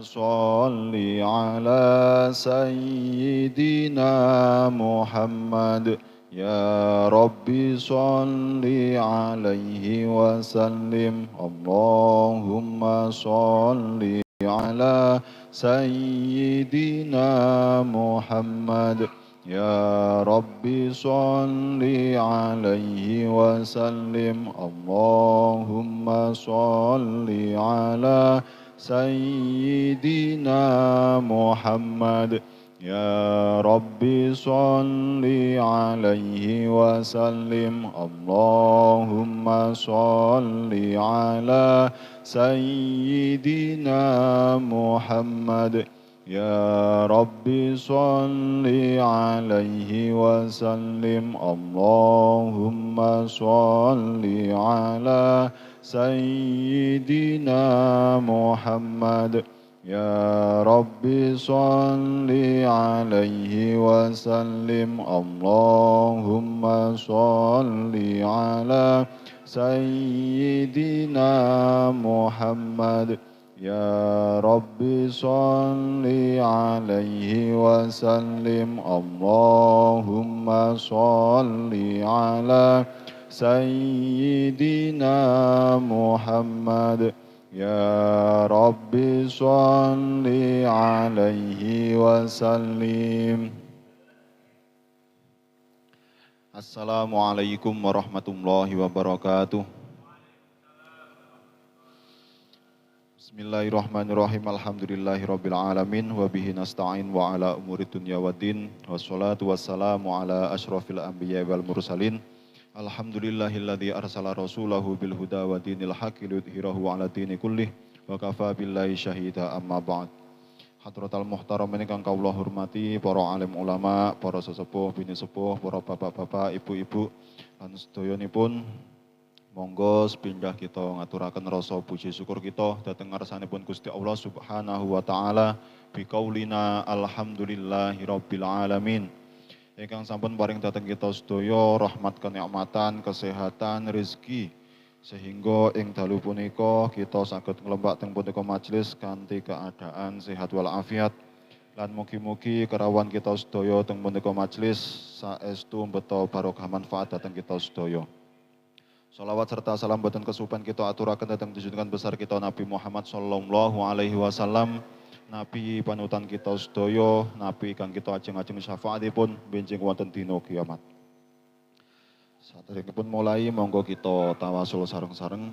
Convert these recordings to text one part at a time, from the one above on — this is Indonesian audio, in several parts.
صل على سيدنا محمد يا رب صل عليه وسلم اللهم صل على سيدنا محمد يا رب صل عليه وسلم اللهم صل على سيدنا محمد يا رب صل عليه وسلم اللهم صل على سيدنا محمد يا رب صل عليه وسلم اللهم صل على سيدنا محمد يا رب صل عليه وسلم اللهم صل على سيدنا محمد يا رب صل عليه وسلم اللهم صل على سيدنا محمد يا رب صل عليه وسلم. Assalamualaikum warahmatullahi wabarakatuh. Bismillahirrahmanirrahim. Alhamdulillahirabbil alamin wa bihi nasta'in wa ala umuri dunya waddin. Wassalatu wassalamu ala asyrafil anbiya'i wal mursalin. Alhamdulillahilladzi arsala rasulahu bil huda wa dinil haqqi liyudhhirahu 'ala dini kullih wa kafa billahi syahida amma ba'd. Hadratal muhtaram ingkang kawula hormati para alim ulama, para sesepuh, bini sepuh, para bapak-bapak, ibu-ibu lan sedayanipun, monggo sepindah kita ngaturaken rasa puji syukur kita dhateng ngarsanipun Gusti Allah Subhanahu wa taala biqaulina alhamdulillahirabbil alamin. Ingkang sampun paring dhateng kita sedaya rahmat kenikmatan, kesehatan, rezeki sehingga ing dalu punika kita saged nglembak teng punika majelis kanthi keadaan sehat wal afiat lan mugi-mugi kerawan kita sedaya teng punika majelis saestu mbeta barokah manfaat dhateng kita sedaya. Shalawat serta salam boten kesupen kita aturaken dhateng junjungan besar kita Nabi Muhammad sallallahu alaihi wasallam. Nabi panutan kita sedaya, Nabi kang kita ajeng-ajeng syafaatipun benjing wonten dina kiamat. Saderengipun mulai monggo kita tawasul sareng-sareng.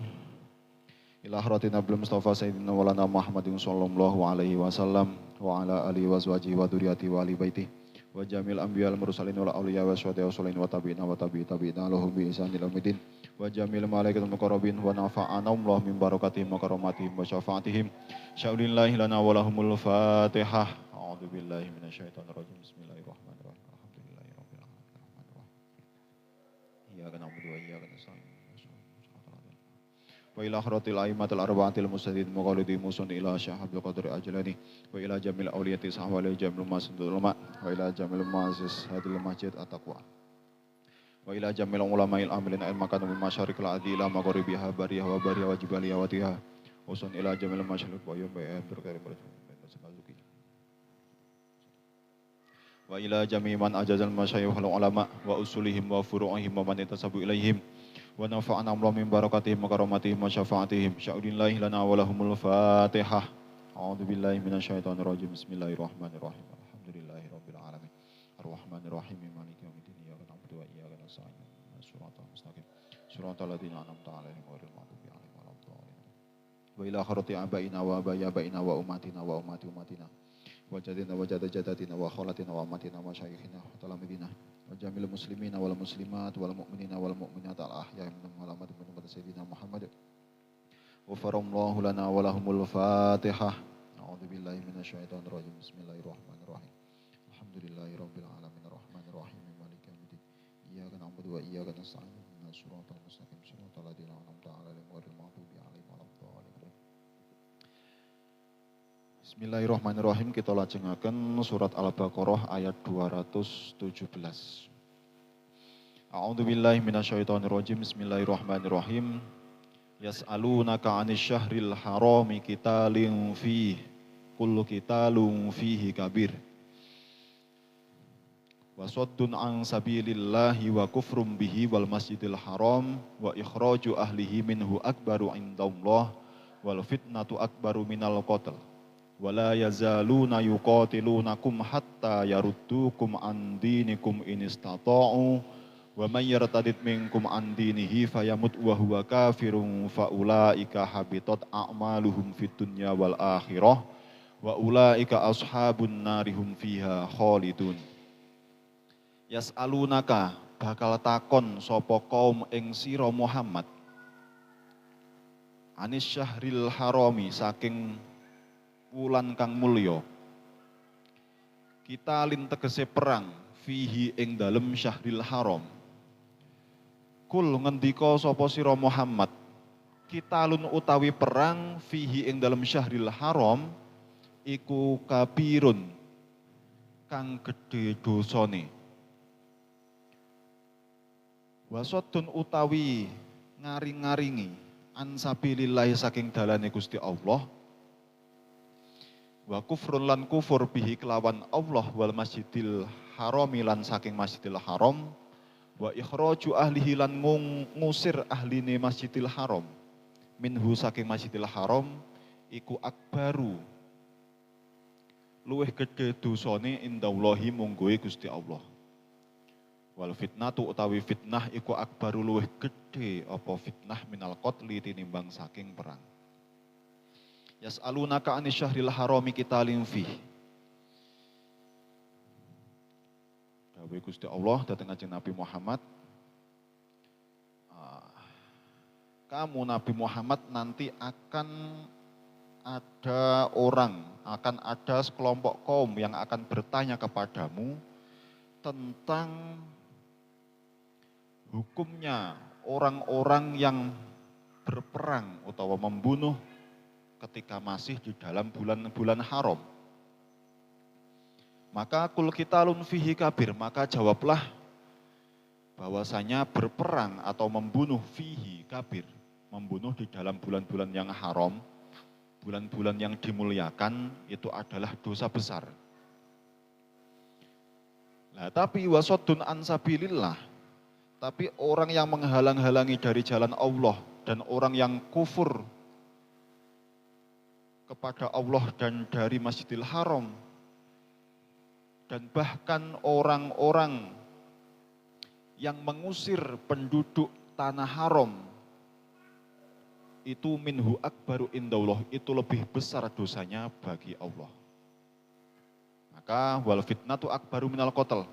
Ila hadratin Nabi Mustafa Sayyidina Maulana Muhammadin sallallahu alaihi wasallam wa ala alihi wa sahbihi wa dzurriyyati wa ali baiti wa jamil anbiya'il mursalin wal auliya wa syuhada wa sholihin wa tabi'ina lahum bi ihsan ila yaumil wa jamil malaikatul muqarrabin wa nafa'ana Allah min barakatihim wa karamatihim wa syafaatihim syaulillahi lana wa lahumul fatihah. A'udzu billahi minasyaitonir rajim. Bismillahirrahmanirrahim. Alhamdulillahirabbil alamin. Iyyaka na'budu wa iyyaka nasta'in. Wa ila kharatil aimatil arba'atil musaddid muqallidi musun ila syahabul qadri ajlani wa ila jamil awliyati sahwali jamil masdul ulama wa ila jamil muazzis hadil masjid at-taqwa wa ila jamil ulama'il amilin ilma kanu min masyariqil adi ila maghribiha bariyah wa bariyah wa jibaliyah wa tiha usun ila jamil masyariq wa yumba'a berkarim berkarim wa ila jami' man ajazal masyayikh wal ulama wa usulihim wa furu'ihim wa man tasabu ilaihim wa nafa'ana Allah min barakatihim wa karamatihim wa syafaatihim syaudillahi lana wa lahumul fatihah. A'udzu billahi minasyaitonir rajim. Bismillahirrahmanirrahim. Alhamdulillahirabbil alamin. Arrahmanir rahim. Maliki yaumiddin. Iyyaka na'budu wa iyyaka nasta'in. Shiratal mustaqim. Shiratal ladzina an'amta 'alaihim ghairil maghdubi 'alaihim waladdallin. Wa ila kharati abaina wa abaina wa ummatina wa ummati ummatina wa jadina wa jadatina wa khalatina wa ummatina wa masyayikhina wa talamidina wa jamil muslimina wal muslimat wal mu'minina wal mu'minat al ahya'i minhum wal amwat bi sayyidina Muhammad wa farallahu lana wa lahumul fatihah. A'udzu billahi minasyaitonir rajim. Bismillahirrahmanirrahim. Alhamdulillahirabbil alamin arrahmanir rahim maliki yaumiddin. Iyyaka na'budu wa iyyaka nasta'in. Ihdinas siratal mustaqim siratal ladzina an'amta 'alaihim ghairil maghdubi 'alaihim waladdallin. Bismillahirrahmanirrahim. Kita lajengaken surat Al-Baqarah ayat 217. A'udzu billahi minasyaitonir rajim. Bismillahirrahmanirrahim. Yas'alunaka 'anil syahril harami qitalin fihi kullu qitalun fihi kabir. Wa saddun an sabilillahi wa kufrum bihi wal masjidil haram wa ikhraju ahlihi minhu akbaru indallah wal fitnatu akbaru minal qatl. Wala yazaluna yuqatilunakum hatta yaruddukum an dinikum in istata'u wa man yartadid minkum an dinihi fayamut wa huwa kafirun fa ulaika habitat a'maluhum fid dunya wal akhirah wa ulaika ashabun narihum fiha khalidun. Yas'alunaka bakal takon sapa kaum ing sira Muhammad anis syahril harami saking wulan kang mulya. Kita lin tegese perang fihi ing dalem syahril haram. Kul ngendika sapa sira Muhammad, kita lun utawi perang fihi ing dalem syahril haram iku kabirun kang gedhe dosane. Wasodun utawi ngaring-ngaringi ansabilillah saking dalane Gusti Allah. Wa kufrun lan kufur bihi kelawan Allah wal masjidil harami lan saking masjidil haram. Wa ikhraju ahlihi lan ngusir ahline masjidil haram. Minhu saking masjidil haram iku akbaru. Luweh gedhe dosane indallahi mungguhe Gusti Allah. Wal fitnatu utawi fitnah iku akbaru luweh gedhe apa fitnah minal qatli tinimbang saking perang. Yas'alunaka anis syahril harami qitalin fi. Dawuh Gusti Allah dhateng Kanjeng Nabi Muhammad, kamu Nabi Muhammad nanti akan ada sekelompok kaum yang akan bertanya kepadamu tentang hukumnya orang-orang yang berperang atau membunuh ketika masih di dalam bulan-bulan haram. Maka kul qitalun fihi kabir, maka jawablah bahwasanya berperang atau membunuh fihi kabir, membunuh di dalam bulan-bulan yang haram, bulan-bulan yang dimuliakan itu adalah dosa besar. Nah, tapi wasoddun an sabilillah, tapi orang yang menghalang-halangi dari jalan Allah dan orang yang kufur kepada Allah dan dari Masjidil Haram, dan bahkan orang-orang yang mengusir penduduk tanah haram, itu minhu akbaru indallah, itu lebih besar dosanya bagi Allah. Maka wal fitnatu akbaru minal qatl,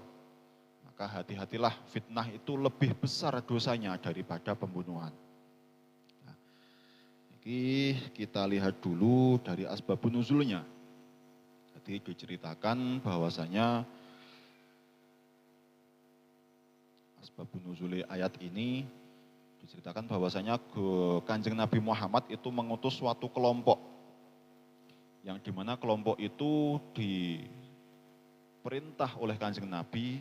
maka hati-hatilah, fitnah itu lebih besar dosanya daripada pembunuhan. Kita lihat dulu dari asbabun nuzulnya. Jadi diceritakan bahwasanya asbabun nuzul ayat ini diceritakan bahwasanya Kanjeng Nabi Muhammad itu mengutus suatu kelompok, yang dimana kelompok itu diperintah oleh Kanjeng Nabi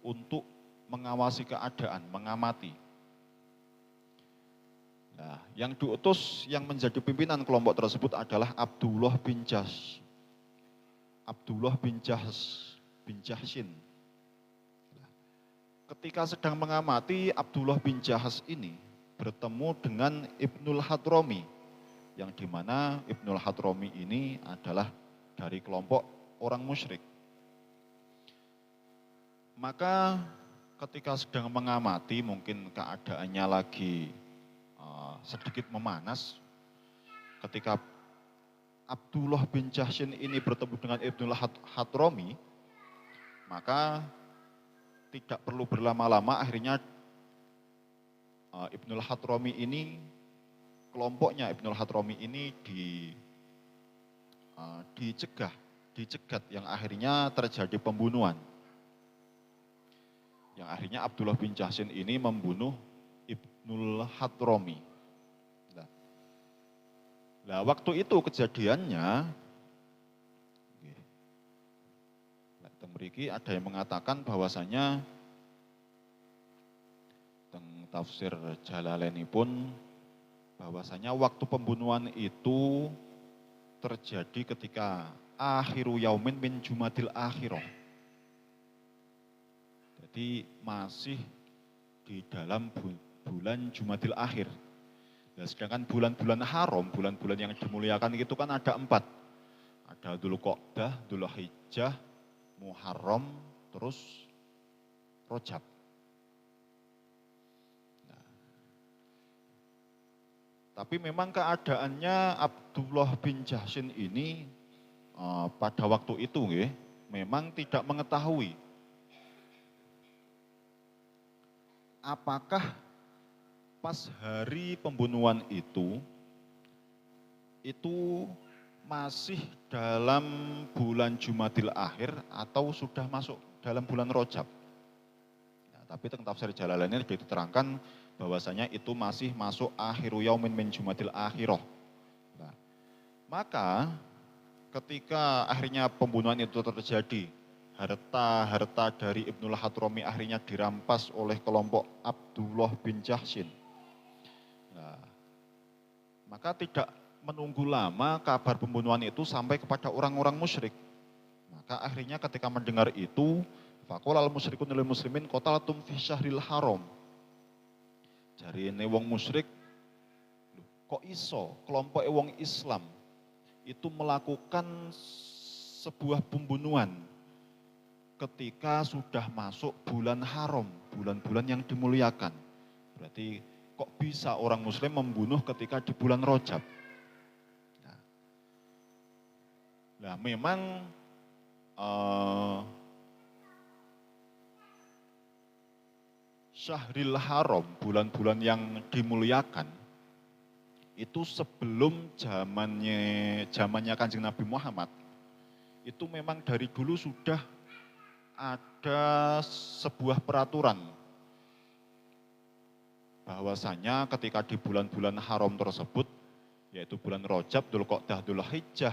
untuk mengawasi keadaan, mengamati. Nah, yang diutus yang menjadi pimpinan kelompok tersebut adalah Abdullah bin Jahsy. Abdullah bin Jahsyin. Ketika sedang mengamati, Abdullah bin Jahsy ini bertemu dengan Ibnul Hadrami, yang dimana Ibnul Hadrami ini adalah dari kelompok orang musyrik. Maka ketika sedang mengamati, mungkin keadaannya lagi sedikit memanas, ketika Abdullah bin Jahsyin ini bertemu dengan Ibnul Hadrami, maka tidak perlu berlama-lama, akhirnya Ibnul Hadrami ini, kelompoknya Ibnul Hadrami ini dicegat, yang akhirnya terjadi pembunuhan. Yang akhirnya Abdullah bin Jahsyin ini membunuh Ibnul Hadrami. Nah, waktu itu kejadiannya, mriki ada yang mengatakan bahwasanya teng tafsir Jalalainipun bahwasanya waktu pembunuhan itu terjadi ketika akhiru yaumin min jumadil akhirah. Jadi masih di dalam bulan Jumadil Akhir. Nah, sedangkan bulan-bulan haram, bulan-bulan yang dimuliakan itu kan ada 4. Ada Dzulqa'dah, Dzulhijjah, Muharram, terus Rajab. Nah, tapi memang keadaannya Abdullah bin Jahsyin ini pada waktu itu memang tidak mengetahui apakah pas hari pembunuhan itu masih dalam bulan Jumadil Akhir atau sudah masuk dalam bulan Rajab. Nah, tapi tentang tafsir Jalalain sudah diterangkan bahwasanya itu masih masuk akhiru yaumin min Jumadil Akhirah. Nah, maka ketika akhirnya pembunuhan itu terjadi, harta dari Ibnul Hadrami akhirnya dirampas oleh kelompok Abdullah bin Jahsyin. Nah, maka tidak menunggu lama kabar pembunuhan itu sampai kepada orang-orang musyrik. Maka akhirnya ketika mendengar itu, faqala al-musyrikun lil muslimin qatalatum fi syahril haram. Jarine wong musyrik, kok iso kelompok wong Islam itu melakukan sebuah pembunuhan ketika sudah masuk bulan haram, bulan-bulan yang dimuliakan. Berarti kok bisa orang muslim membunuh ketika di bulan Rajab? Nah, memang Syahril Haram, bulan-bulan yang dimuliakan, itu sebelum zamannya Kanjeng Nabi Muhammad, itu memang dari dulu sudah ada sebuah peraturan bahwasanya ketika di bulan-bulan haram tersebut, yaitu bulan Rajab, Dzulqa'dah, Dzulhijjah,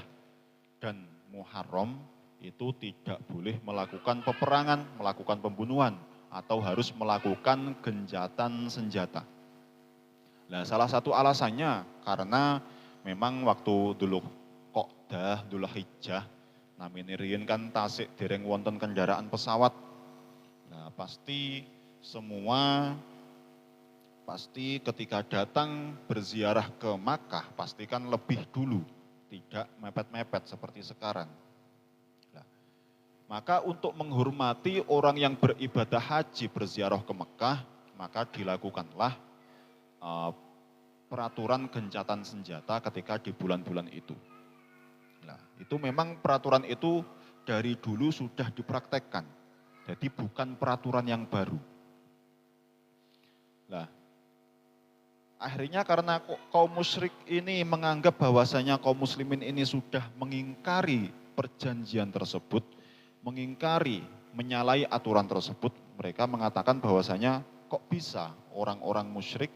dan Muharram, itu tidak boleh melakukan peperangan, melakukan pembunuhan, atau harus melakukan gencatan senjata. Nah, salah satu alasannya karena memang waktu Dzulqa'dah, Dzulhijjah, namanya riyen kan tasik dereng wonten kendaraan pesawat. Nah, pasti ketika datang berziarah ke Makkah pastikan lebih dulu, tidak mepet-mepet seperti sekarang. Nah, maka untuk menghormati orang yang beribadah haji berziarah ke Makkah, maka dilakukanlah peraturan gencatan senjata ketika di bulan-bulan itu. Nah, itu memang peraturan itu dari dulu sudah dipraktekkan. Jadi bukan peraturan yang baru. Nah, akhirnya karena kaum musyrik ini menganggap bahwasanya kaum muslimin ini sudah mengingkari perjanjian tersebut, mengingkari, menyalahi aturan tersebut, mereka mengatakan bahwasanya kok bisa orang-orang musyrik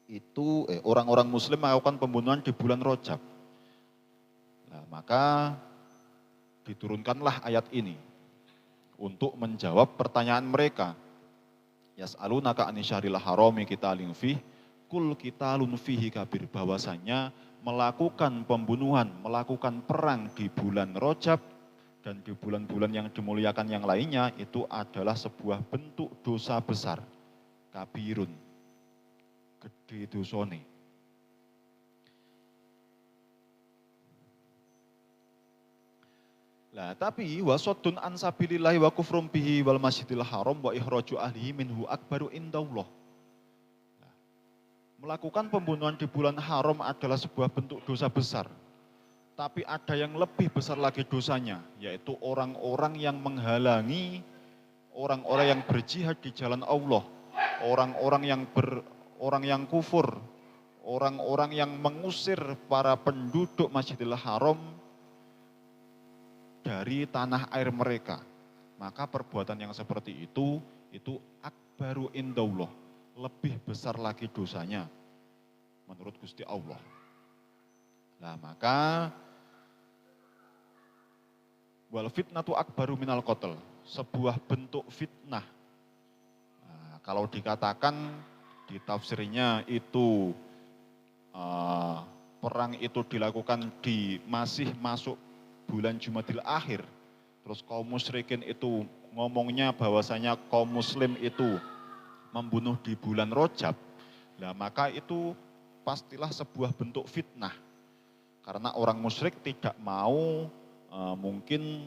itu, orang-orang muslim melakukan pembunuhan di bulan Rajab. Nah, maka diturunkanlah ayat ini untuk menjawab pertanyaan mereka. Yas'alunaka anisyahril harami qitalin fih, kul qitalun fihi kabir, bahwasanya melakukan pembunuhan, melakukan perang di bulan Rajab dan di bulan-bulan yang dimuliakan yang lainnya itu adalah sebuah bentuk dosa besar. Kabirun, gede dosane. Nah, tapi wasoddun an sabilillahi wa kufrum bihi wal masjidil haram wa ikhraju ahlihi minhu akbaru indallah. Nah, melakukan pembunuhan di bulan haram adalah sebuah bentuk dosa besar. Tapi ada yang lebih besar lagi dosanya, yaitu orang-orang yang menghalangi orang-orang yang berjihad di jalan Allah, orang yang kufur, orang-orang yang mengusir para penduduk Masjidil Haram dari tanah air mereka. Maka perbuatan yang seperti itu akbaru indallah, lebih besar lagi dosanya menurut Gusti Allah. Nah, maka wal fitnatu akbaru minal qatl, sebuah bentuk fitnah. Nah, kalau dikatakan di tafsirnya itu perang itu dilakukan di masih masuk bulan Jumadil Akhir, terus kaum musyrikin itu ngomongnya bahwasanya kaum muslim itu membunuh di bulan Rajab, nah maka itu pastilah sebuah bentuk fitnah. Karena orang musyrik tidak mau mungkin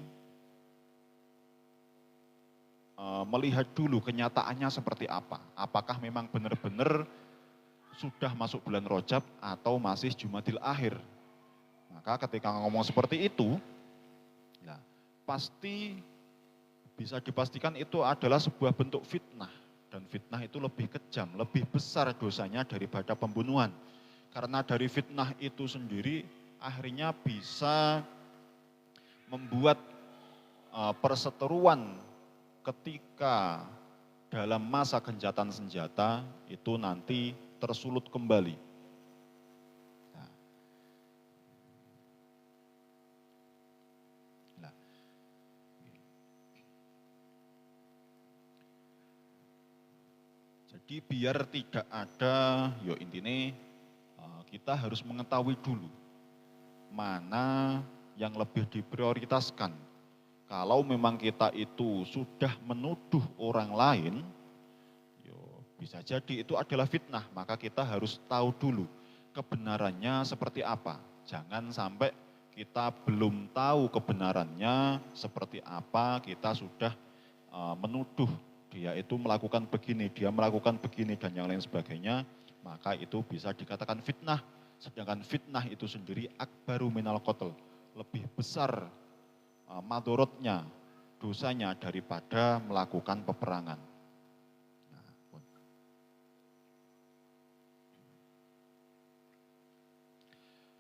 melihat dulu kenyataannya seperti apa. Apakah memang benar-benar sudah masuk bulan Rajab atau masih Jumadil Akhir. Maka ketika ngomong seperti itu, nah, pasti bisa dipastikan itu adalah sebuah bentuk fitnah. Dan fitnah itu lebih kejam, lebih besar dosanya daripada pembunuhan. Karena dari fitnah itu sendiri akhirnya bisa membuat perseteruan ketika dalam masa gencatan senjata itu nanti tersulut kembali. Nah. Jadi biar tidak ada, yo intinya kita harus mengetahui dulu mana yang lebih diprioritaskan. Kalau memang kita itu sudah menuduh orang lain, yo bisa jadi itu adalah fitnah, maka kita harus tahu dulu kebenarannya seperti apa. Jangan sampai kita belum tahu kebenarannya seperti apa, kita sudah menuduh dia itu melakukan begini, dia melakukan begini dan yang lain sebagainya, maka itu bisa dikatakan fitnah. Sedangkan fitnah itu sendiri akbaru minal qatl, lebih besar madorotnya, dosanya daripada melakukan peperangan.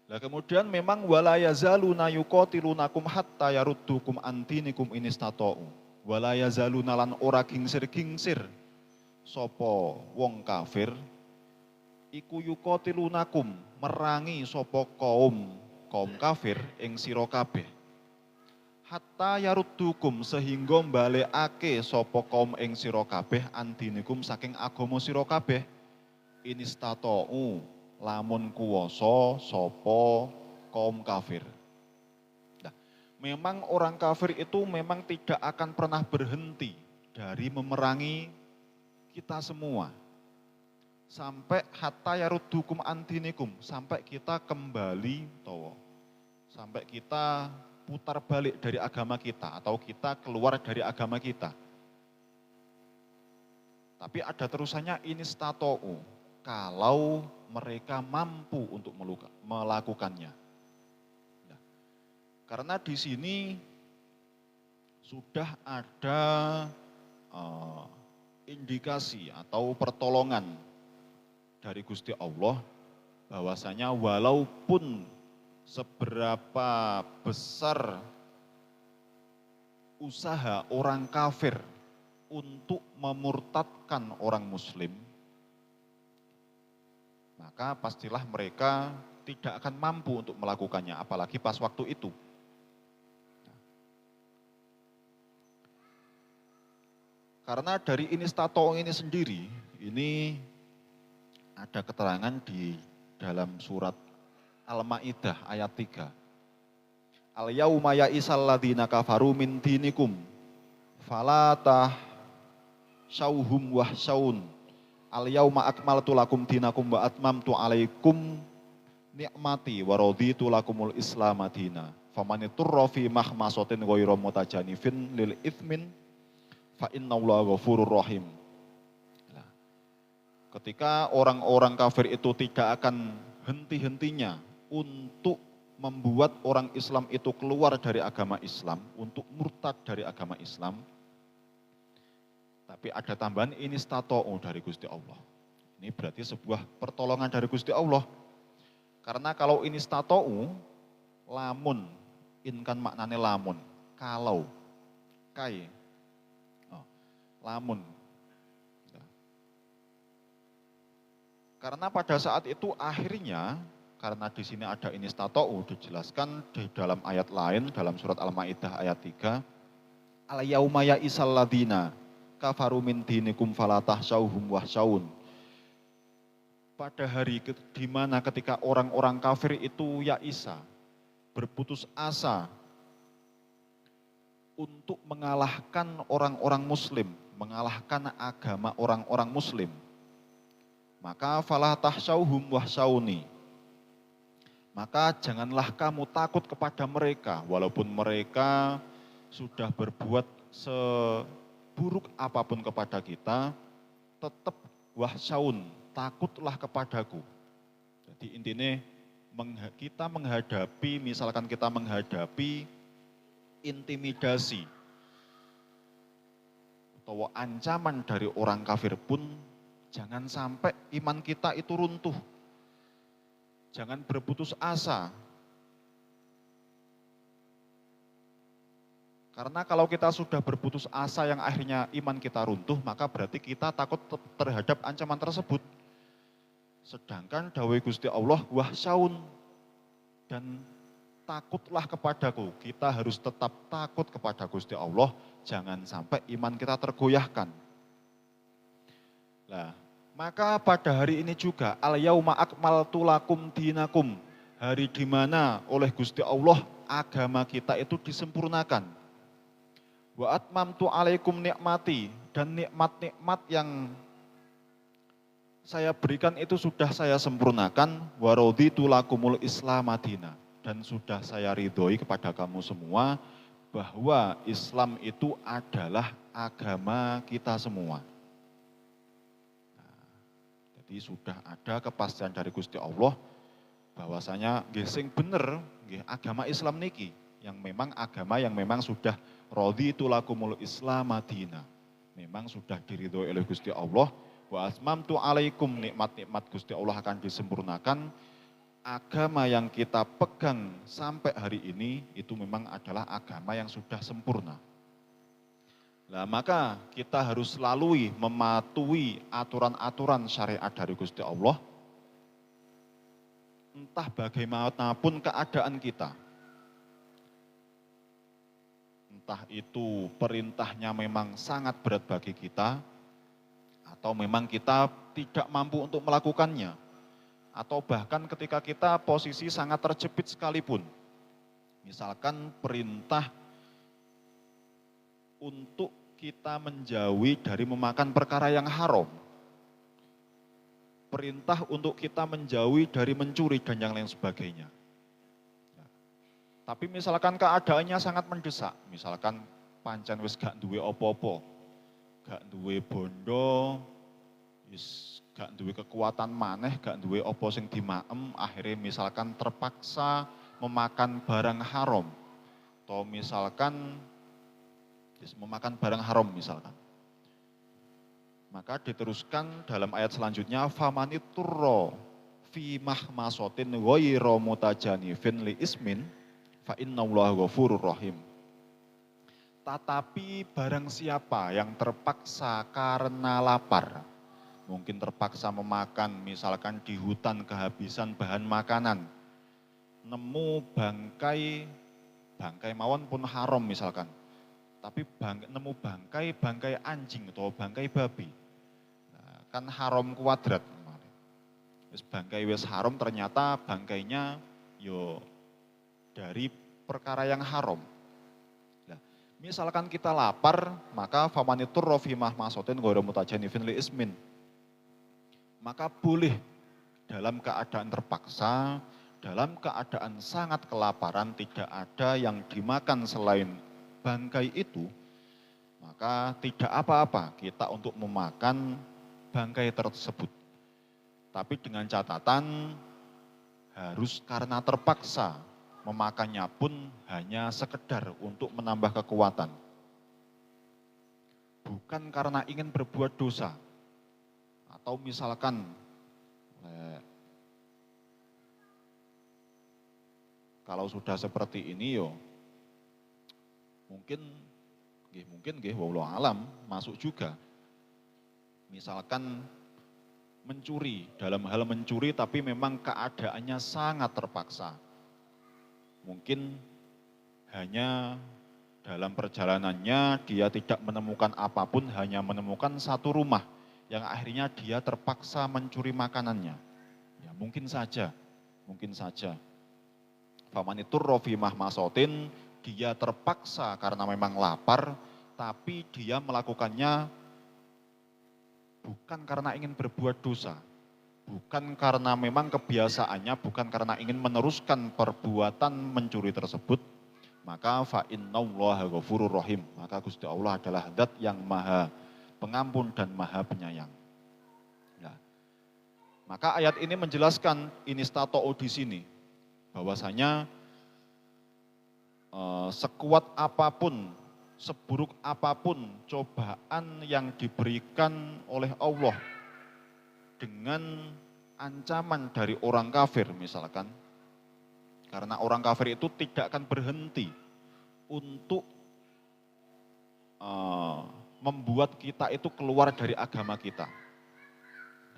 Nah, kemudian memang wala yazaluna yuqatilunakum hatta yaruddukum an dinikum in istata'u. Wala yazaluna lan ora gingsir-gingsir sapa wong kafir iku yuqatilunakum merangi sapa kaum kafir ing sira kabeh. Hatta yaruddukum sehingga mbalekake sapa kaum ing sira kabeh an dinikum saking agama sira kabeh in istata'u. Lamun kuwasa sapa kaum kafir. Nah, memang orang kafir itu memang tidak akan pernah berhenti dari memerangi kita semua. Sampai hatta yaruddukum antinikum, sampai kita kembali sampai kita putar balik dari agama kita atau kita keluar dari agama kita. Tapi ada terusannya inistata'u, kalau mereka mampu untuk melakukannya. Nah, karena di sini sudah ada indikasi atau pertolongan dari Gusti Allah bahwasanya walaupun seberapa besar usaha orang kafir untuk memurtadkan orang muslim, maka pastilah mereka tidak akan mampu untuk melakukannya, apalagi pas waktu itu. Karena dari inistata'u ini sendiri, ini ada keterangan di dalam surat Al-Ma'idah ayat 3. Al-yauma ya'isal ladzina kafaru min dinikum falatah syauhum wahsyaun. Al-yauma akmaltu lakum dinakum wa atmamtu alaikum ni'mati wa raditu lakumul islam madina. Famaniturra fi mahmasatin ghairu mutajanifin lil itsmin fa innallaha ghafurur rahim. Nah, ketika orang-orang kafir itu tidak akan henti-hentinya untuk membuat orang Islam itu keluar dari agama Islam, untuk murtad dari agama Islam, tapi ada tambahan inistata'u dari Gusti Allah. Ini berarti sebuah pertolongan dari Gusti Allah. Karena kalau inistata'u, lamun, in kan maknanya lamun, kalau, kai, lamun. Karena pada saat itu akhirnya, karena di sini ada inistata'u, dijelaskan di dalam ayat lain, dalam surat Al-Ma'idah ayat 3, al-yauma ya'isal ladzina kafaru min dinikum falatah syauhum wahsyaun. pada hari di mana ketika orang-orang kafir itu Isa berputus asa untuk mengalahkan orang-orang muslim, mengalahkan agama orang-orang muslim. Maka falah tahsyauhum wahsyauni. Maka janganlah kamu takut kepada mereka, walaupun mereka sudah berbuat seburuk apapun kepada kita, tetap wahsyaun, takutlah kepadaku. Jadi intinya kita menghadapi, misalkan kita menghadapi intimidasi atau ancaman dari orang kafir pun, jangan sampai iman kita itu runtuh. Jangan berputus asa. Karena kalau kita sudah berputus asa yang akhirnya iman kita runtuh, maka berarti kita takut terhadap ancaman tersebut. Sedangkan dawai Gusti Allah, wahsyaun, dan takutlah kepadaku. Kita harus tetap takut kepada Gusti Allah, jangan sampai iman kita tergoyahkan. Nah, maka pada hari ini juga, al-yauma akmaltu lakum dinakum, hari di mana oleh Gusti Allah agama kita itu disempurnakan. Wa atmamtu alaikum nikmati, dan nikmat-nikmat yang saya berikan itu sudah saya sempurnakan. Wa raditu lakumul Islam madina, dan sudah saya ridhoi kepada kamu semua bahwa Islam itu adalah agama kita semua. Jadi sudah ada kepastian dari Gusti Allah bahwasanya nggih sing bener nggih agama Islam niki, yang memang agama yang memang sudah raditu lakumul Islam madina. Memang sudah diridhoi oleh Gusti Allah, wa asmamtu alaikum, nikmat-nikmat Gusti Allah akan disempurnakan. Agama yang kita pegang sampai hari ini itu memang adalah agama yang sudah sempurna. Nah, maka kita harus lalui, mematuhi aturan-aturan syariat dari Gusti Allah. Entah bagaimanapun keadaan kita. Entah itu perintahnya memang sangat berat bagi kita, atau memang kita tidak mampu untuk melakukannya. Atau bahkan ketika kita posisi sangat terjepit sekalipun. Misalkan perintah untuk kita menjauhi dari memakan perkara yang haram. Perintah untuk kita menjauhi dari mencuri dan yang lain sebagainya. Tapi misalkan keadaannya sangat mendesak, misalkan pancen wis gak duwe opo-opo, gak duwe bondo, gak duwe kekuatan maneh, gak duwe opo sing dimaem, akhirnya misalkan terpaksa memakan barang haram. Atau misalkan memakan barang haram misalkan. Maka diteruskan dalam ayat selanjutnya, famaniturro fi mahmasotin ghayra mutajanifin li ismin fa innallaha ghafurur rahim. Tetapi barang siapa yang terpaksa karena lapar, mungkin terpaksa memakan, misalkan di hutan kehabisan bahan makanan, nemu bangkai mawon pun haram misalkan, tapi nemu bangkai anjing atau bangkai babi, nah, kan haram kuadrat. Bangkai wis haram, ternyata bangkainya yo dari perkara yang haram. Nah, misalkan kita lapar, maka famanitur rofimah masotin ghairu mutajanifin li ismin. Maka boleh dalam keadaan terpaksa, dalam keadaan sangat kelaparan, tidak ada yang dimakan selain bangkai itu, maka tidak apa-apa kita untuk memakan bangkai tersebut. Tapi dengan catatan harus karena terpaksa, memakannya pun hanya sekedar untuk menambah kekuatan. Bukan karena ingin berbuat dosa. Atau misalkan kalau sudah seperti ini yo mungkin wallahu alam masuk juga. Misalkan mencuri, dalam hal mencuri tapi memang keadaannya sangat terpaksa. Mungkin hanya dalam perjalanannya dia tidak menemukan apapun, hanya menemukan satu rumah yang akhirnya dia terpaksa mencuri makanannya. Ya mungkin saja, mungkin saja. Famanitur rofi mahmasotin, dia terpaksa karena memang lapar, tapi dia melakukannya bukan karena ingin berbuat dosa, bukan karena memang kebiasaannya, bukan karena ingin meneruskan perbuatan mencuri tersebut, maka fa innallaha ghafurur rahim. Maka Gusti Allah adalah zat yang maha pengampun dan maha penyayang. Nah, maka ayat ini menjelaskan inistata'u di sini, bahwasanya sekuat apapun, seburuk apapun cobaan yang diberikan oleh Allah dengan ancaman dari orang kafir misalkan, karena orang kafir itu tidak akan berhenti untuk membuat kita itu keluar dari agama kita.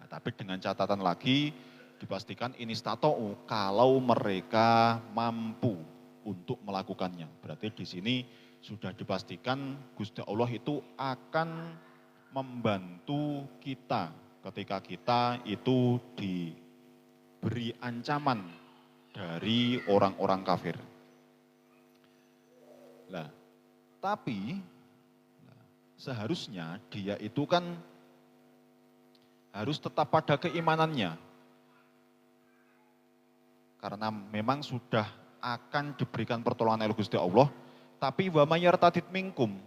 Nah, tapi dengan catatan lagi dipastikan ini stata'u kalau mereka mampu untuk melakukannya. Berarti di sini sudah dipastikan Gusti Allah itu akan membantu kita ketika kita itu diberi ancaman dari orang-orang kafir. Nah, tapi seharusnya dia itu kan harus tetap pada keimanannya. Karena memang sudah akan diberikan pertolongan oleh Gusti Allah, tapi wa may yartadid minkum,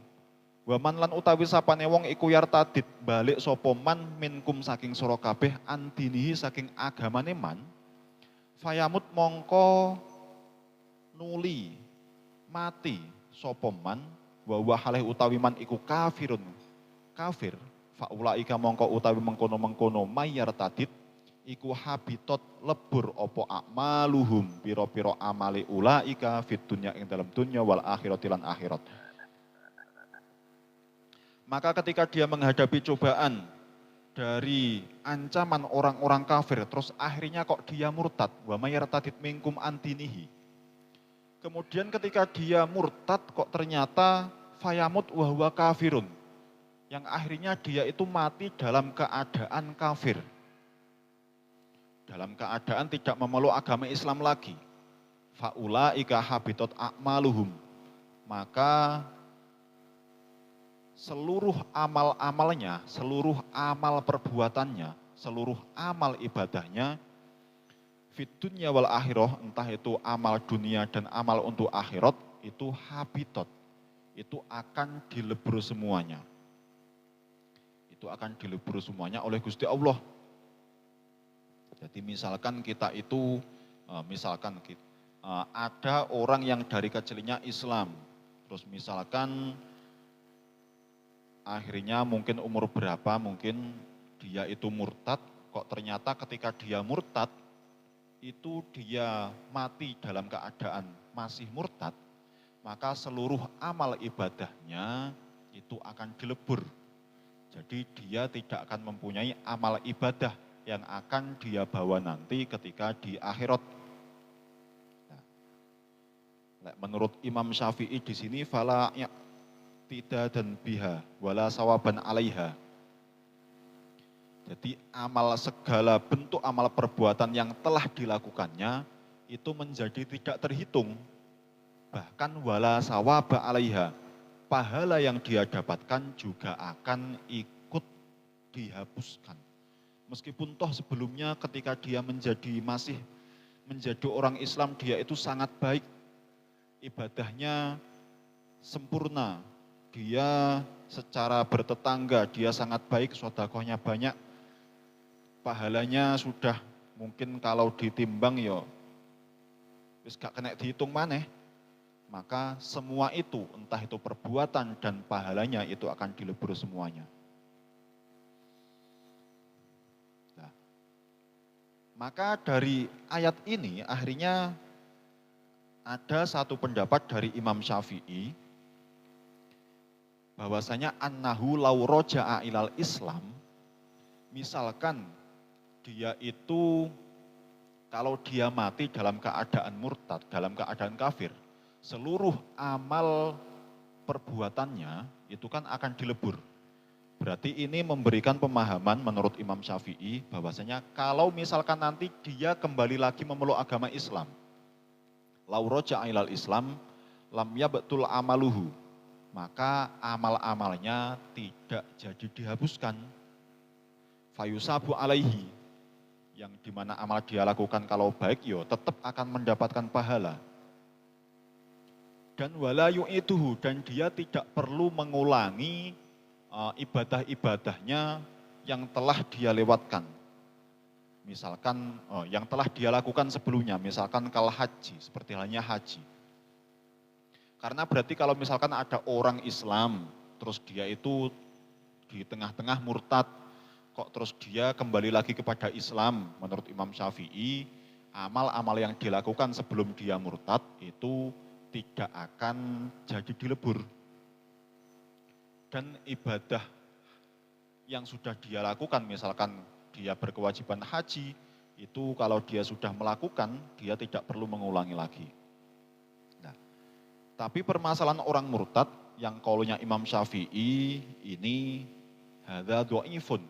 wa man lan utawi sapane wong iku yartadid balik sapa man minkum saking sira kabeh andinihi saking agamane man, fayamut mongko nuli mati sapa man wa wa halih utawi man iku kafirun kafir, faulaika mongko utawi mengkono-mengkono may yartadid iku habitot lebur opo akmaluhum piro-piro amali ulaika fit dunya ing dalam dunya wal akhirati lan akhirat. Maka ketika dia menghadapi cobaan dari ancaman orang-orang kafir, terus akhirnya kok dia murtad, wa may yartadid minkum antinihi. Kemudian ketika dia murtad kok ternyata fayamut wa huwa kafirun. Yang akhirnya dia itu mati dalam keadaan kafir. Dalam keadaan tidak memeluk agama Islam lagi. Faulaika habitat a'maluhum. Maka seluruh amal-amalnya, seluruh amal perbuatannya, seluruh amal ibadahnya, fit dunya wal akhirah, entah itu amal dunia dan amal untuk akhirat, itu habitat. Itu akan dilebur semuanya. Itu akan dilebur semuanya oleh Gusti Allah. Jadi misalkan kita itu, ada orang yang dari kecilnya Islam, terus misalkan akhirnya mungkin umur berapa, mungkin dia itu murtad, kok ternyata ketika dia murtad, itu dia mati dalam keadaan masih murtad, maka seluruh amal ibadahnya itu akan dilebur. Jadi dia tidak akan mempunyai amal ibadah yang akan dia bawa nanti ketika di akhirat. Nah, menurut Imam Syafi'i di sini fala tidak dan biha wala sawaban alaiha. Jadi segala bentuk amal perbuatan yang telah dilakukannya itu menjadi tidak terhitung. Bahkan wala sawaba alaiha. Pahala yang dia dapatkan juga akan ikut dihapuskan. Meskipun toh sebelumnya ketika dia masih menjadi orang Islam, dia itu sangat baik, ibadahnya sempurna, dia secara bertetangga, dia sangat baik, sedekahnya banyak, pahalanya sudah mungkin kalau ditimbang ya, wis gak kena dihitung maneh, maka semua itu, entah itu perbuatan dan pahalanya itu akan dilebur semuanya. Maka dari ayat ini akhirnya ada satu pendapat dari Imam Syafi'i bahwasanya annahu law roja'a ilal Islam, misalkan dia itu kalau dia mati dalam keadaan murtad, dalam keadaan kafir, seluruh amal perbuatannya itu kan akan dilebur. Berarti ini memberikan pemahaman menurut Imam Syafi'i bahwasanya kalau misalkan nanti dia kembali lagi memeluk agama Islam, lau roja'a ilal Islam lam yabtul amaluhu, maka amal-amalnya tidak jadi dihapuskan. Fayusabu alaihi, yang dimana amal dia lakukan kalau baik yo tetap akan mendapatkan pahala. Dan wala yu'ituhu, dan dia tidak perlu mengulangi ibadah-ibadahnya yang telah dia lewatkan. Misalkan yang telah dia lakukan sebelumnya, misalkan kal haji, seperti halnya haji. Karena berarti kalau misalkan ada orang Islam, terus dia itu di tengah-tengah murtad, kok terus dia kembali lagi kepada Islam, menurut Imam Syafi'i, amal-amal yang dilakukan sebelum dia murtad itu tidak akan jadi dilebur. Dan ibadah yang sudah dia lakukan, misalkan dia berkewajiban haji, itu kalau dia sudah melakukan, dia tidak perlu mengulangi lagi. Nah, tapi permasalahan orang murtad yang qaulnya Imam Syafi'i ini hadza dhaifun.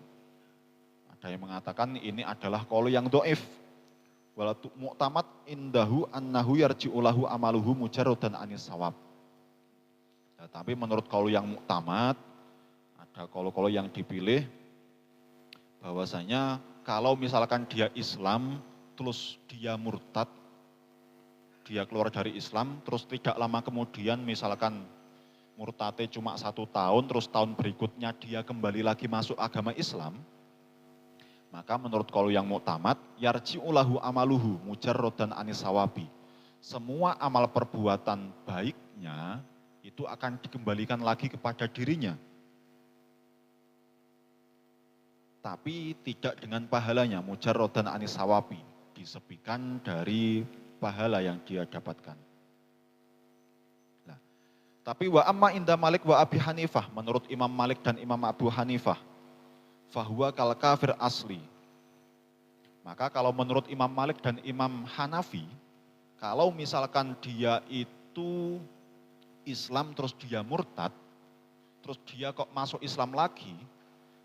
Ada yang mengatakan ini adalah qaul yang dhaif. Walatu mu'tamad indahu annahu yarji'u lahu amaluhu mujarradan anis sawab. Nah, tapi menurut qaul yang mu'tamad, ada qaul-qaul yang dipilih bahwasanya kalau misalkan dia Islam terus dia murtad, dia keluar dari Islam terus tidak lama kemudian misalkan murtadnya cuma 1 tahun, terus tahun berikutnya dia kembali lagi masuk agama Islam, maka menurut qaul yang mu'tamad, yarji'u lahu amaluhu mujarradan anis sawabi. Semua amal perbuatan baiknya itu akan dikembalikan lagi kepada dirinya. Tapi tidak dengan pahalanya, mujarradan anis sawabi, disepikan dari pahala yang dia dapatkan. Nah, tapi wa amma inda Malik wa Abi Hanifah, menurut Imam Malik dan Imam Abu Hanifah, fahuwa kal kafir asli. Maka kalau menurut Imam Malik dan Imam Hanafi, kalau misalkan dia itu Islam terus dia murtad, terus dia kok masuk Islam lagi,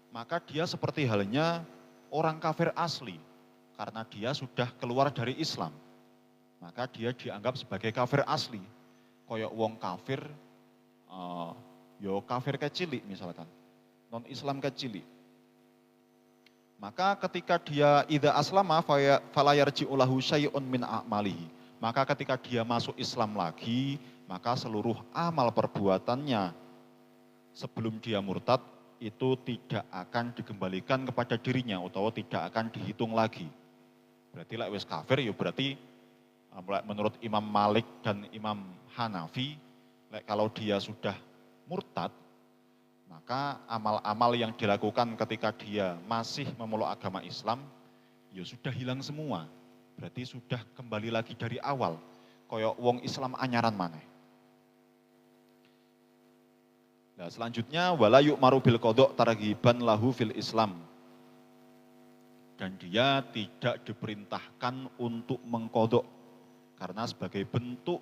maka dia seperti halnya orang kafir asli. Karena dia sudah keluar dari Islam, maka dia dianggap sebagai kafir asli. Koyok wong kafir, yo kafir kecilik misalkan, non Islam kecilik. Maka ketika dia idza aslama fala yarji'u lahu syai'un min a'malihi. Maka ketika dia masuk Islam lagi, maka seluruh amal perbuatannya sebelum dia murtad itu tidak akan dikembalikan kepada dirinya atau tidak akan dihitung lagi. Berarti lek wis kafir ya berarti menurut Imam Malik dan Imam Hanafi, kalau dia sudah murtad, maka amal-amal yang dilakukan ketika dia masih memeluk agama Islam, ya sudah hilang semua. Berarti sudah kembali lagi dari awal. Koyok wong Islam anyaran maneh. Nah, selanjutnya wala yu'maru bil qada' targhiban lahu fil Islam. Dan dia tidak diperintahkan untuk mengkodok karena sebagai bentuk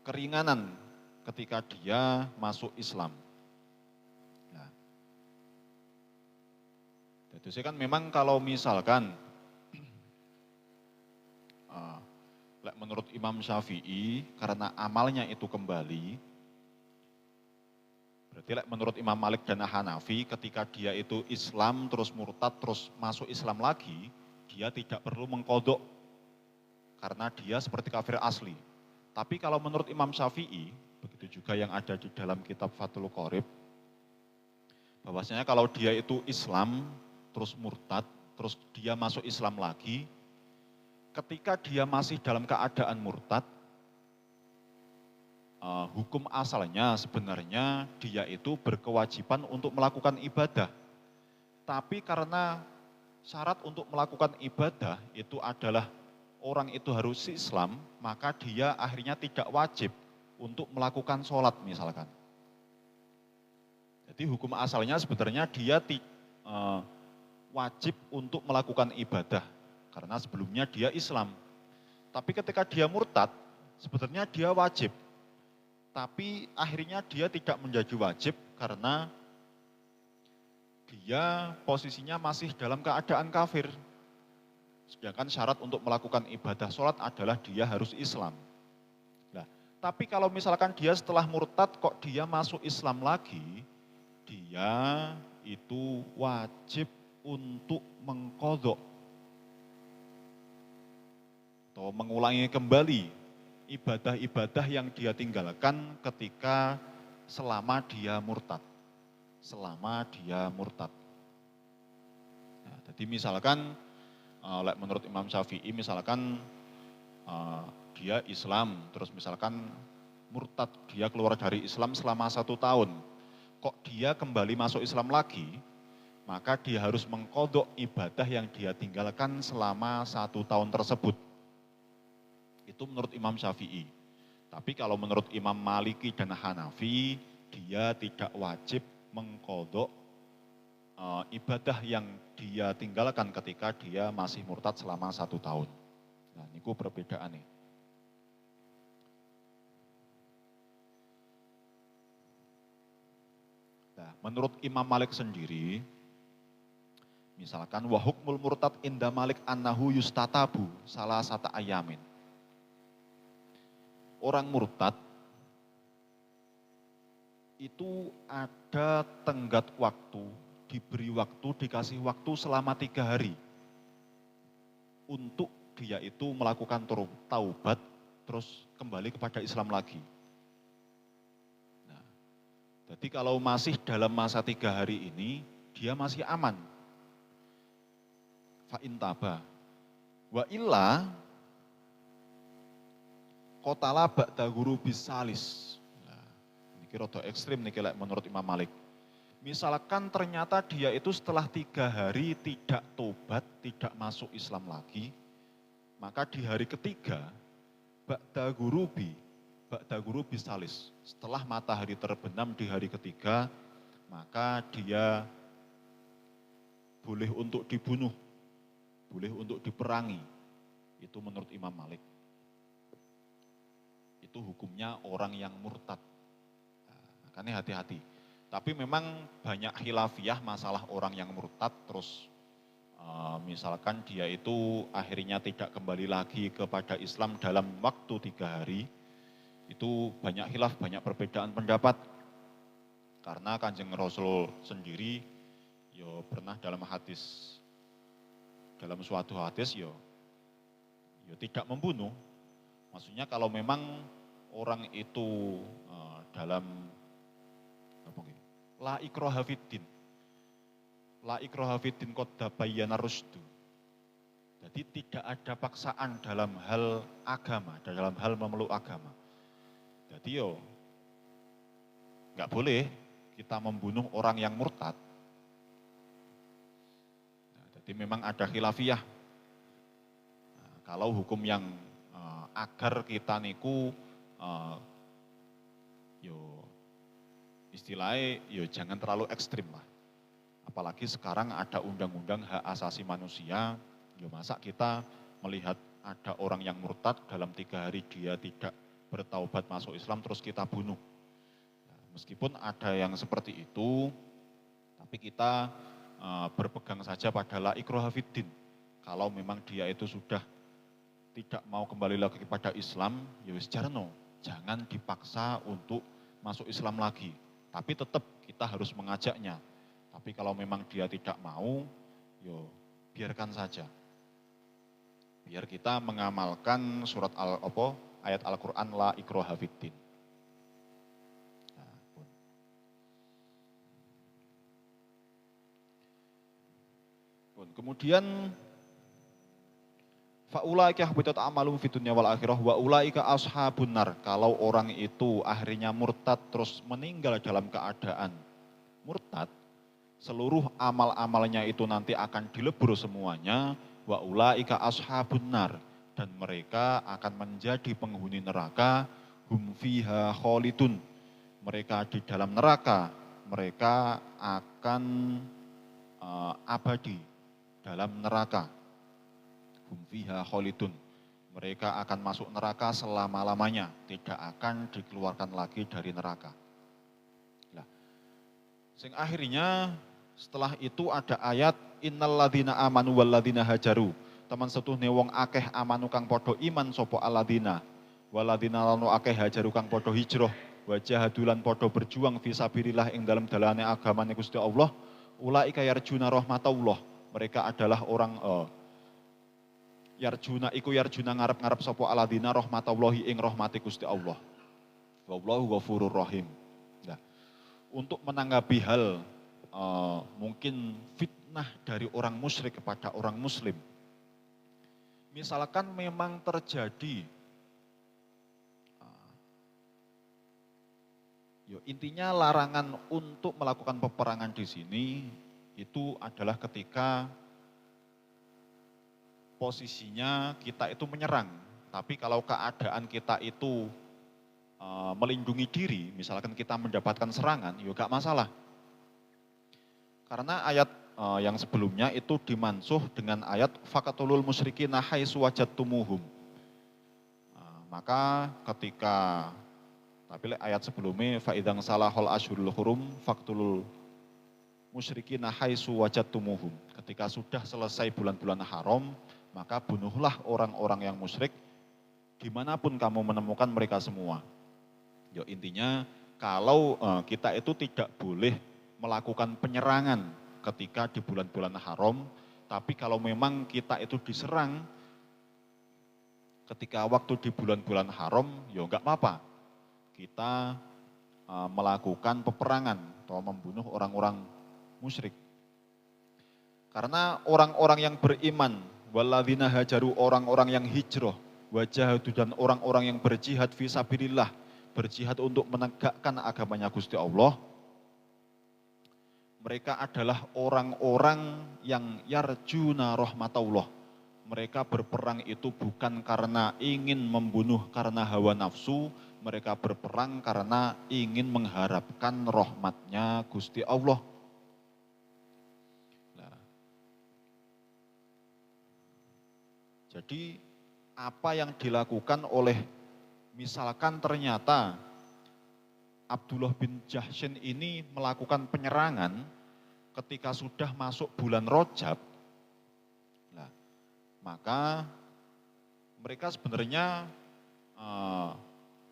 keringanan ketika dia masuk Islam. Nah, jadi kan memang kalau misalkan menurut Imam Syafi'i karena amalnya itu kembali, berarti menurut Imam Malik dan Hanafi ketika dia itu Islam terus murtad terus masuk Islam lagi, dia tidak perlu mengkodok karena dia seperti kafir asli. Tapi kalau menurut Imam Syafi'i, begitu juga yang ada di dalam kitab Fathul Qorib, bahwasanya kalau dia itu Islam, terus murtad, terus dia masuk Islam lagi, ketika dia masih dalam keadaan murtad, hukum asalnya sebenarnya dia itu berkewajiban untuk melakukan ibadah. Tapi karena syarat untuk melakukan ibadah itu adalah orang itu harus Islam, maka dia akhirnya tidak wajib untuk melakukan sholat misalkan. Jadi hukum asalnya sebenarnya dia wajib untuk melakukan ibadah, karena sebelumnya dia Islam. Tapi ketika dia murtad, sebenarnya dia wajib. tapi akhirnya dia tidak menjadi wajib karena dia posisinya masih dalam keadaan kafir. Sedangkan syarat untuk melakukan ibadah sholat adalah dia harus Islam. Nah, tapi kalau misalkan dia setelah murtad kok dia masuk Islam lagi, dia itu wajib untuk mengkodok atau mengulangi kembali ibadah-ibadah yang dia tinggalkan ketika selama dia murtad. Selama dia murtad. Nah, jadi misalkan menurut Imam Syafi'i misalkan dia Islam, terus misalkan murtad, dia keluar dari Islam selama 1 tahun. Kok dia kembali masuk Islam lagi, maka dia harus mengkodok ibadah yang dia tinggalkan selama 1 tahun tersebut. Itu menurut Imam Syafi'i. Tapi kalau menurut Imam Maliki dan Hanafi, dia tidak wajib mengkodok ibadah yang dia tinggalkan ketika dia masih murtad selama 1 tahun. Nah, ini perbedaan nih. Nah, menurut Imam Malik sendiri, misalkan wa hukmul murtad inda Malik annahu yustatabu salah satu ayamin. Orang murtad itu ada tenggat waktu, diberi waktu, dikasih waktu selama 3 hari untuk dia itu melakukan taubat terus kembali kepada Islam lagi. Nah, jadi kalau masih dalam masa 3 hari ini, dia masih aman. Fa'in taba. Wa illa qatala ba'da guru bisalis. Nah, ini rada ekstrim nih menurut Imam Malik. Misalkan ternyata dia itu setelah 3 hari tidak tobat, tidak masuk Islam lagi, maka di hari ketiga, ba'da gurubi salis, setelah matahari terbenam di hari ketiga, maka dia boleh untuk dibunuh, boleh untuk diperangi. Itu menurut Imam Malik. Itu hukumnya orang yang murtad. Nah, makanya hati-hati. Tapi memang banyak khilafiyah masalah orang yang murtad, terus misalkan dia itu akhirnya tidak kembali lagi kepada Islam dalam waktu 3 hari, itu banyak khilaf, banyak perbedaan pendapat. Karena Kanjeng Rasul sendiri, pernah dalam suatu hadis, tidak membunuh. Maksudnya kalau memang orang itu dalam la ikraha fiddin. La ikraha fiddin qad tabayyana rusdu. Jadi tidak ada paksaan dalam hal agama, dalam hal memeluk agama. Jadi nggak boleh kita membunuh orang yang murtad. Nah, jadi memang ada khilafiyah. Nah, kalau hukum yang agar kita niku istilahnya jangan terlalu ekstrim lah. Apalagi sekarang ada undang-undang hak asasi manusia, masa kita melihat ada orang yang murtad dalam 3 hari dia tidak bertaubat masuk Islam terus kita bunuh. Nah, meskipun ada yang seperti itu, tapi kita berpegang saja pada la ikraha fiddin. Kalau memang dia itu sudah tidak mau kembali lagi kepada Islam, jangan dipaksa untuk masuk Islam lagi. Tapi tetap kita harus mengajaknya. Tapi kalau memang dia tidak mau, biarkan saja. Biar kita mengamalkan ayat Al-Quran la ikraha fiddin. Kemudian fa'ulaika habitat amalum fid dunya wal akhirah wa ulaika ashabun nar. Kalau orang itu akhirnya murtad terus meninggal dalam keadaan murtad, seluruh amal-amalnya itu nanti akan dilebur semuanya, wa ulaika ashabun nar, dan mereka akan menjadi penghuni neraka, hum fiha khalidun. Mereka di dalam neraka, mereka akan abadi dalam neraka. Hum fiha khalidun. Mereka akan masuk neraka selama-lamanya, tidak akan dikeluarkan lagi dari neraka. Nah, sing akhirnya setelah itu ada ayat innalladzina amanu walladzina hajaru. Teman setuhne wong akeh amanu kang padha iman sapa alladzina walladzina lanu akeh hajaru kang padha hijrah wajahadulan padha berjuang fisabilillah ing dalam dalane agamane Gusti Allah. Ulaika yarjuna rahmatullah. Mereka adalah orang yarjuna ngarep-ngarep sapa alladzina rahmatullahi ing rahmati Gusti Allah. Wallahu ghafurur rahim. Nah, untuk menanggapi hal mungkin fitnah dari orang musyrik kepada orang muslim. Misalkan memang terjadi, intinya larangan untuk melakukan peperangan di sini itu adalah ketika posisinya kita itu menyerang. Tapi kalau keadaan kita itu melindungi diri, misalkan kita mendapatkan serangan, ya gak masalah. Karena ayat yang sebelumnya itu dimansuh dengan ayat faqatulul musyrikina haitsu wajadtumuhum. Maka ketika ayat sebelumnya fa idzang salahul asyhurul hurum faqtulul musyrikina haitsu wajadtumuhum. Ketika sudah selesai bulan-bulan haram, maka bunuhlah orang-orang yang musyrik dimanapun kamu menemukan mereka semua. Ya intinya kalau kita itu tidak boleh melakukan penyerangan ketika di bulan-bulan haram, tapi kalau memang kita itu diserang ketika waktu di bulan-bulan haram, ya enggak apa-apa. Kita melakukan peperangan atau membunuh orang-orang musyrik. Karena orang-orang yang beriman, walladzina hajaru, orang-orang yang hijrah, wajahadu, dan orang-orang yang berjihad fisabilillah, berjihad untuk menegakkan agamanya Gusti Allah, mereka adalah orang-orang yang yarjuna rahmatullah. Mereka berperang itu bukan karena ingin membunuh karena hawa nafsu, mereka berperang karena ingin mengharapkan rahmatnya Gusti Allah. Nah, jadi apa yang dilakukan oleh, misalkan ternyata Abdullah bin Jahsyin ini melakukan penyerangan ketika sudah masuk bulan Rajab, nah, maka mereka sebenarnya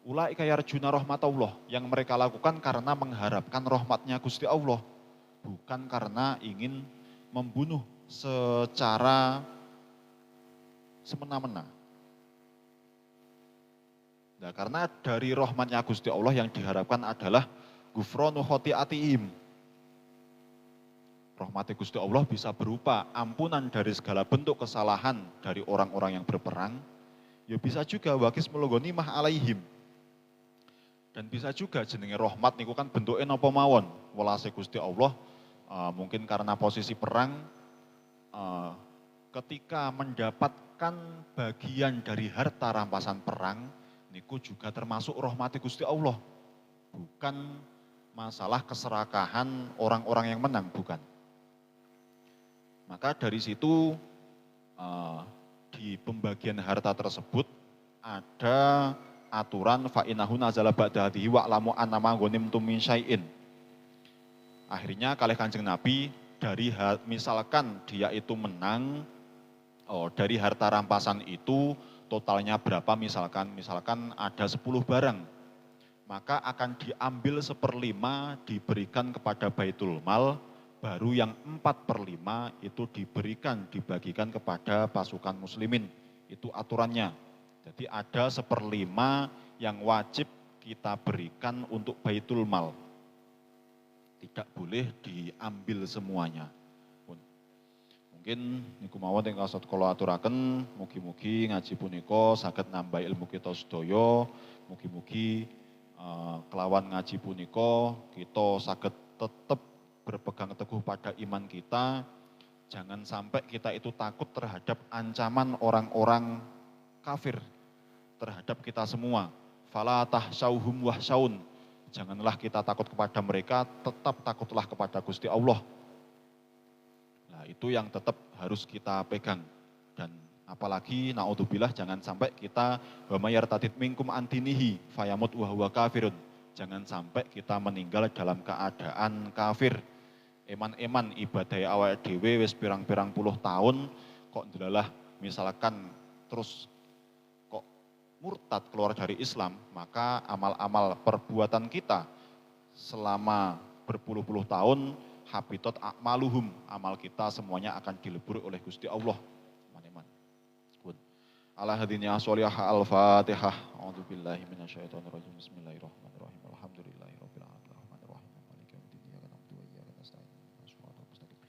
ulaika yarjuna rahmatullah, yang mereka lakukan karena mengharapkan rahmatnya Gusti Allah, bukan karena ingin membunuh secara semena-mena. Nah, karena dari rahmatnya Gusti Allah yang diharapkan adalah ghufranu khoti'atihim. Rahmati Gusti Allah bisa berupa ampunan dari segala bentuk kesalahan dari orang-orang yang berperang. Ya bisa juga wakis melogoni mah alaihim. Dan bisa juga jenenge rahmat niku kan bentuknya napa mawon. Welase Gusti Allah mungkin karena posisi perang ketika mendapatkan bagian dari harta rampasan perang niku juga termasuk rahmati Gusti Allah. Bukan masalah keserakahan orang-orang yang menang, bukan. Maka dari situ di pembagian harta tersebut ada aturan fa'inahu nazala ba'da hadhihi wa'lamu annama ghanimtum min syai'in. Akhirnya kalih Kanjeng Nabi dari misalkan dia itu menang dari harta rampasan itu totalnya berapa, misalkan ada 10 barang, maka akan diambil 1/5 diberikan kepada Baitul Mal, baru yang 4/5 itu dibagikan kepada pasukan muslimin. Itu aturannya. Jadi ada 1/5 yang wajib kita berikan untuk Baitul Mal. Tidak boleh diambil semuanya. Mungkin niku mawon ingkang saged kula aturaken, mugi-mugi ngaji punika saged nambah ilmu kita sedaya. Mugi-mugi kelawan ngaji punika kita saged tetap berpegang teguh pada iman kita. Jangan sampai kita itu takut terhadap ancaman orang-orang kafir terhadap kita semua. Fala tahsyauhum wahsyaun. Janganlah kita takut kepada mereka, tetap takutlah kepada Gusti Allah. Nah, itu yang tetap harus kita pegang. Dan Apalagi naudzubillah jangan sampai kita wa may yartadid minkum antinihi fayamut wa huwa kafirun. Jangan sampai kita meninggal dalam keadaan kafir. Eman-eman ibadah awake dhewe wis pirang-pirang puluh tahun kok ndelalah misalkan terus kok murtad keluar dari Islam, maka amal-amal perbuatan kita selama berpuluh-puluh tahun habitat a'maluhum, amal kita semuanya akan dilebur oleh Gusti Allah. Teman-teman. Ala hadinya sholihah al-Fatihah. A'udzubillahi minasyaitonirrajim. Bismillahirrahmanirrahim. Alhamdulillahirabbil alamin. Arrahmanirrahim. Maliki yaumiddin. Iyyaka na'budu wa iyyaka nasta'in. Shiratal mustaqim.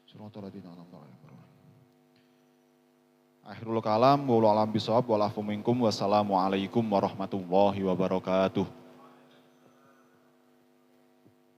Shiratal ladzina an'amta 'alaihim. Akhirul kalam, wallahu a'lam bishawab, wal afu minkum, wassalamu alaikum warahmatullahi wabarakatuh.